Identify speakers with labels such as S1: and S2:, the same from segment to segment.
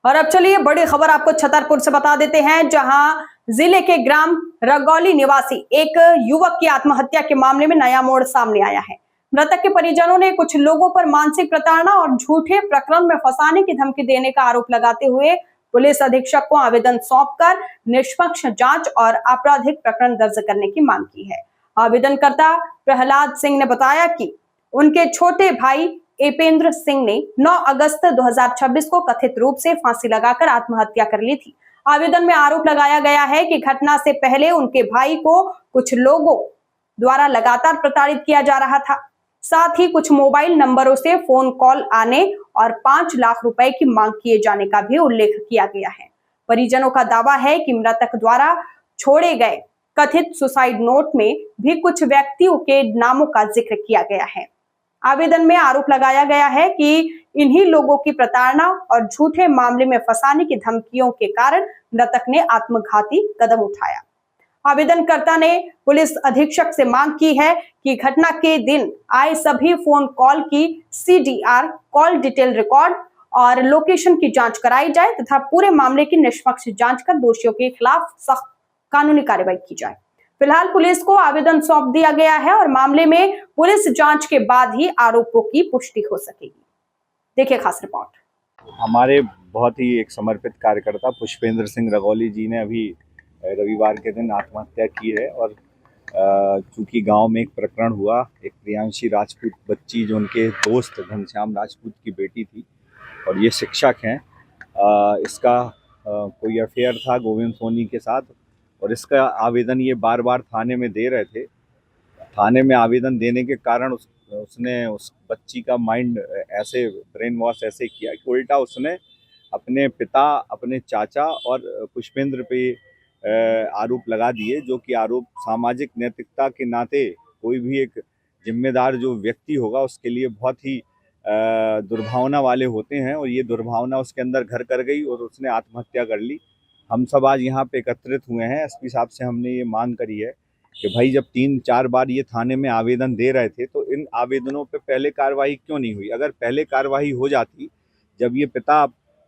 S1: और अब चलिए बड़ी खबर आपको छतरपुर से बता देते हैं, जहां जिले के ग्राम रगौली निवासी एक युवक की आत्महत्या के मामले में नया मोड़ सामने आया है। मृतक के परिजनों ने कुछ लोगों पर मानसिक प्रताड़ना और झूठे प्रकरण में फंसाने की धमकी देने का आरोप लगाते हुए पुलिस अधीक्षक को आवेदन सौंपकर निष्पक्ष जांच और आपराधिक प्रकरण दर्ज करने की मांग की है। आवेदनकर्ता प्रहलाद सिंह ने बताया कि उनके छोटे भाई एपेंद्र सिंह ने 9 अगस्त 2026 को कथित रूप से फांसी लगाकर आत्महत्या कर ली थी। आवेदन में आरोप लगाया गया है कि घटना से पहले उनके भाई को कुछ लोगों द्वारा लगातार प्रताड़ित किया जा रहा था। साथ ही कुछ मोबाइल नंबरों से फोन कॉल आने और 5 लाख रुपए की मांग किए जाने का भी उल्लेख किया गया है। परिजनों का दावा है कि मृतक द्वारा छोड़े गए कथित सुसाइड नोट में भी कुछ व्यक्तियों के नामों का जिक्र किया गया है। आवेदन में आरोप लगाया गया है कि इन्हीं लोगों की प्रताड़ना और झूठे मामले में फंसाने की धमकियों के कारण मृतक ने आत्मघाती कदम उठाया। आवेदनकर्ता ने पुलिस अधीक्षक से मांग की है कि घटना के दिन आए सभी फोन कॉल की CDR कॉल डिटेल रिकॉर्ड और लोकेशन की जांच कराई जाए तथा पूरे मामले की निष्पक्ष जांच कर दोषियों के खिलाफ सख्त कानूनी कार्रवाई की जाए। फिलहाल पुलिस को आवेदन सौंप दिया गया है और मामले में पुलिस जांच के बाद ही आरोपों की पुष्टि हो सकेगी। देखिए खास रिपोर्ट।
S2: हमारे बहुत ही एक समर्पित कार्यकर्ता पुष्पेंद्र सिंह रगौली जी ने अभी रविवार के दिन आत्महत्या की है। और चूंकि गांव में एक प्रकरण हुआ, एक प्रियांशी राजपूत बच्ची जो उनके दोस्त घनश्याम राजपूत की बेटी थी और ये शिक्षक हैं, इसका कोई अफेयर था गोविंद सोनी के साथ और इसका आवेदन ये बार बार थाने में दे रहे थे। थाने में आवेदन देने के कारण उसने उस बच्ची का माइंड ऐसे ब्रेन वॉश ऐसे किया कि उल्टा उसने अपने पिता, अपने चाचा और पुष्पेंद्र पे आरोप लगा दिए, जो कि आरोप सामाजिक नैतिकता के नाते कोई भी एक जिम्मेदार जो व्यक्ति होगा उसके लिए बहुत ही दुर्भावना वाले होते हैं। और ये दुर्भावना उसके अंदर घर कर गई और उसने आत्महत्या कर ली। हम सब आज यहाँ पे एकत्रित हुए हैं। SP साहब से हमने ये मांग करी है कि भाई जब 3-4 बार ये थाने में आवेदन दे रहे थे तो इन आवेदनों पे पहले कार्रवाई क्यों नहीं हुई? अगर पहले कार्रवाई हो जाती, जब ये पिता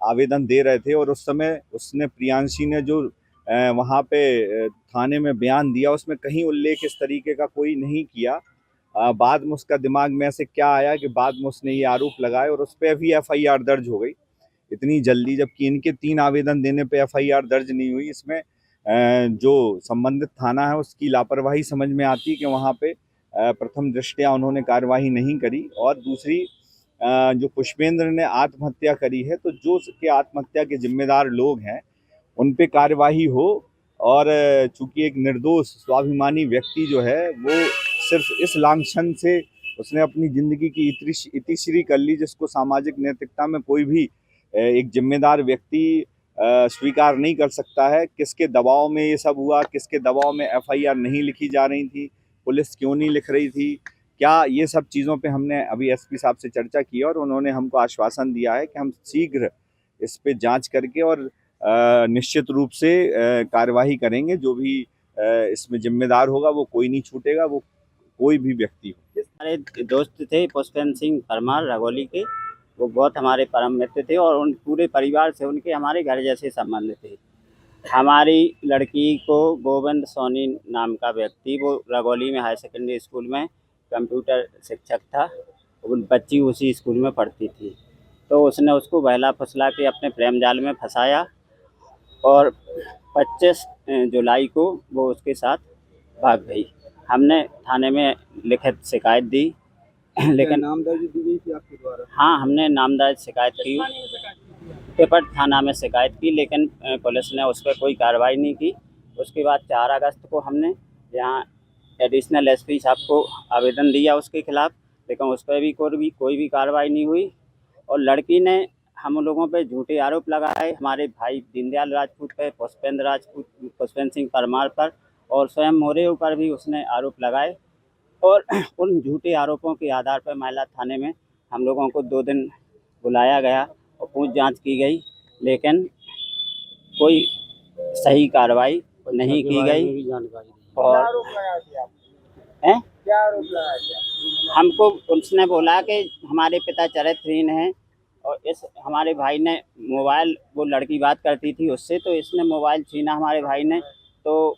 S2: आवेदन दे रहे थे और उस समय उसने प्रियांशी ने जो वहाँ पे थाने में बयान दिया उसमें कहीं उल्लेख इस तरीके का कोई नहीं किया। बाद में उसका दिमाग में ऐसे क्या आया कि बाद में उसने ये आरोप लगाए और उस पर भी FIR दर्ज हो गई इतनी जल्दी, जबकि इनके 3 आवेदन देने पे FIR दर्ज नहीं हुई। इसमें जो संबंधित थाना है उसकी लापरवाही समझ में आती है कि वहाँ पे प्रथम दृष्टया उन्होंने कार्यवाही नहीं करी। और दूसरी जो पुष्पेंद्र ने आत्महत्या करी है, तो जो उसके आत्महत्या के जिम्मेदार लोग हैं उन पे कार्यवाही हो। और चूंकि एक निर्दोष स्वाभिमानी व्यक्ति जो है वो सिर्फ इस लांछन से उसने अपनी जिंदगी की इतिश्री कर ली, जिसको सामाजिक नैतिकता में कोई भी एक जिम्मेदार व्यक्ति स्वीकार नहीं कर सकता है। किसके दबाव में ये सब हुआ, किसके दबाव में FIR नहीं लिखी जा रही थी, पुलिस क्यों नहीं लिख रही थी, क्या ये सब चीज़ों पे हमने अभी SP साहब से चर्चा की और उन्होंने हमको आश्वासन दिया है कि हम शीघ्र इस पे जांच करके और निश्चित रूप से कार्यवाही करेंगे। जो भी इसमें जिम्मेदार होगा वो कोई नहीं छूटेगा, वो कोई भी व्यक्ति हो।
S3: हमारे दोस्त थे पुष्पेंद्र सिंह परमार रगौली के, वो बहुत हमारे परम मित्र थे और उन पूरे परिवार से उनके हमारे घर जैसे संबंध थे। हमारी लड़की को गोविंद सोनी नाम का व्यक्ति, वो रगौली में हाई सेकेंडरी स्कूल में कंप्यूटर शिक्षक था, वो बच्ची उसी स्कूल में पढ़ती थी। तो उसने उसको बहला फुसला के अपने प्रेम जाल में फंसाया और 25 जुलाई को वो उसके साथ भाग गई। हमने थाने में लिखित शिकायत दी, लेकिन
S4: नाम दर्ज दी गई थी आपके द्वारा?
S3: हाँ, हमने नाम दर्ज शिकायत की, पेपर थाना में शिकायत की, लेकिन पुलिस ने उस पर कोई कार्रवाई नहीं की। उसके बाद 4 अगस्त को हमने यहाँ एडिशनल SP साहब को आवेदन दिया उसके खिलाफ, लेकिन उस पर भी कोई भी कार्रवाई नहीं हुई। और लड़की ने हम लोगों पे झूठे आरोप लगाए, हमारे भाई दीनदयाल राजपूत पे, पुष्पेंद्र सिंह परमार पर और स्वयं मोरे पर भी उसने आरोप लगाए। और उन झूठे आरोपों के आधार पर महिला थाने में हम लोगों को 2 दिन बुलाया गया और पूछ जांच की गई, लेकिन कोई सही कार्रवाई नहीं की गई। और हमको उसने बोला कि हमारे पिता चरित्रहीन हैं और इस हमारे भाई ने मोबाइल, वो लड़की बात करती थी उससे, तो इसने मोबाइल छीना हमारे भाई ने। तो